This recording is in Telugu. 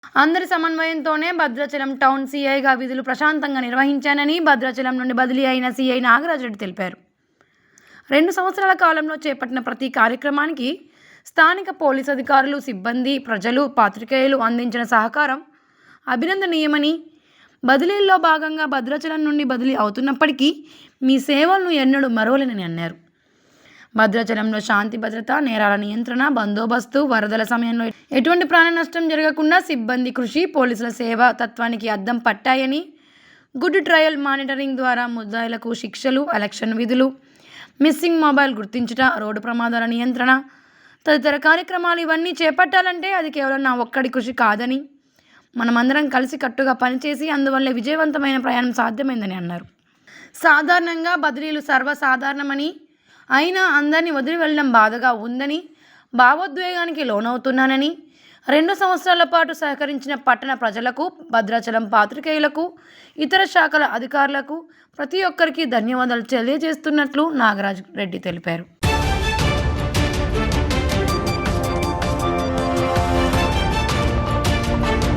అందరి సమన్వయంతోనే భద్రాచలం టౌన్ సీఐగా విధులు ప్రశాంతంగా నిర్వహించానని భద్రాచలం నుండి బదిలీ అయిన సీఐ నాగరాజ్ రెడ్డి తెలిపారు. 2 సంవత్సరాల కాలంలో చేపట్టిన ప్రతి కార్యక్రమానికి స్థానిక పోలీసు అధికారులు, సిబ్బంది, ప్రజలు, పాత్రికేయులు అందించిన సహకారం అభినందనీయమని, బదిలీల్లో భాగంగా భద్రాచలం నుండి బదిలీ అవుతున్నప్పటికీ మీ సేవలను ఎన్నడూ మరువలేనని అన్నారు. భద్రాచలంలో శాంతి భద్రత, నేరాల నియంత్రణ, బందోబస్తు, వరదల సమయంలో ఎటువంటి ప్రాణ నష్టం జరగకుండా సిబ్బంది కృషి, పోలీసుల సేవా తత్వానికి అద్దం పట్టాయని, గుడ్ ట్రయల్ మానిటరింగ్ ద్వారా ముద్దాయిలకు శిక్షలు, ఎలక్షన్ విధులు, మిస్సింగ్ మొబైల్ గుర్తించుట, రోడ్డు ప్రమాదాల నియంత్రణ తదితర కార్యక్రమాలు ఇవన్నీ చేపట్టాలంటే అది కేవలం నా ఒక్కడి కృషి కాదని, మనమందరం కలిసి కట్టుగా పనిచేసి అందువల్లే విజయవంతమైన ప్రయాణం సాధ్యమైందని అన్నారు. సాధారణంగా బదిలీలు సర్వసాధారణమని, అయినా అందరినీ వదిలి వెళ్ళడం బాధగా ఉందని, భావోద్వేగానికి లోనవుతున్నానని, 2 సంవత్సరాల పాటు సహకరించిన పట్టణ ప్రజలకు, భద్రాచలం పాత్రికేయులకు, ఇతర శాఖల అధికారులకు ప్రతి ఒక్కరికి ధన్యవాదాలు తెలియజేస్తున్నట్లు నాగరాజ్ రెడ్డి తెలిపారు.